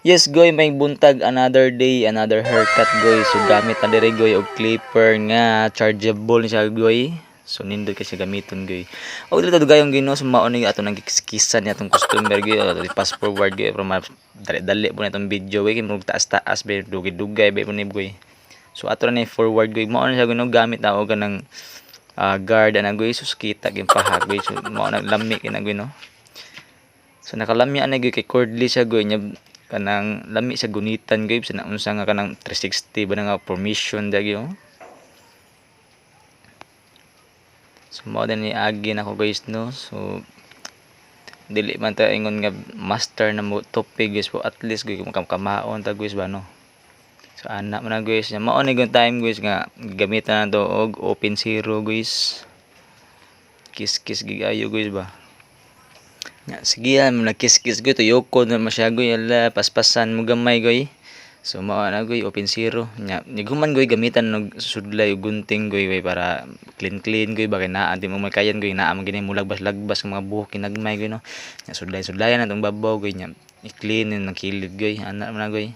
Yes goy, may buntag, another day, another haircut goy. So gamit na diri goy og clipper nga chargeable ni siya goy. So nindot kasi gamiton goy. Og dito dugayong Ginoo so mao ni ato nang kiskisan ni atong customer goy. Fast forward goy from dali-dali po na itong video goy. Kaya taas-taas ba dugay-dugay ba po ni goy. So ato na forward goy. Mao na siya goy no, gamit na og kanang guard na goy. So kita gyud pahag goy. So mao na lami kina goy no. So nakalami ana goy kay cordless siya goy nya kanang lami sa gunitan gyud sa unsa nga kanang 360 ba nga formation dagi oh. So mao din ni agi nako guys no. So dili man ta ingon nga master na mo topic guys po, at least gyud kamaon ta guys ba no. So ana man na guys nya mao ni gyud time guys nga gamitan na to og open zero guys. Kiss gigayo guys ba. Nga sige mo na kiss goy tuyoko na masyagoy ala paspasan mo gamay goy. So mao na goy open zero nya niguman goy gamitan og sudlay ug gunting goy para clean goy bagay naa di mo makayan goy naa man gini mo lagbas mga buhok kinagmay goy no. Nya sudlayan atong babaw goy nya i-clean ng kilid goy ana man na goy.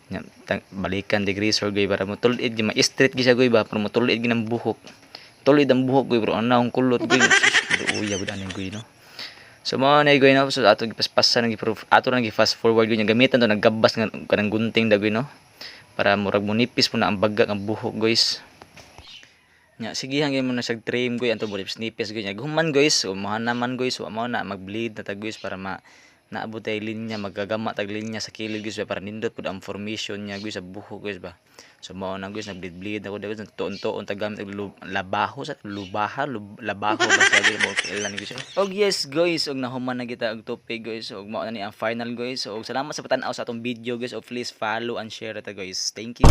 Nya balikan degreaser goy para mo tulid di ma-straight gi siya goy ba para mo tulid gi ng buhok. Tulid ang buhok goy bro ana ang kulot goy. Uya bud ani goy no. So mao na gyud no, so ato gipaspasan nang gi-proof ato nang gi-fast forward gyud gamitan to naggabas nga kanang gunting dagoy no para murag munipis po na ang baga ang buhok guys. Nya sige hangin mo na sag trim goy anto nipis gyud nya guman guys. So mao naman guys, so mao na mag-bleed na ta guys para naabot ay linya magagama tag linya sa kilid guys para nindot pud ang formation niya guys sa buhok guys ba. So mao na guys nag-bleed ako guys tuon-tuon ta gamit og labaho sa labaho ba sa gyud mo ilan guys. Og yes guys, og nahuman na kita og topic guys, og mao na ni ang final guys. So og salamat sa patan-aw sa atong video guys, og please follow and share ta guys. Thank you.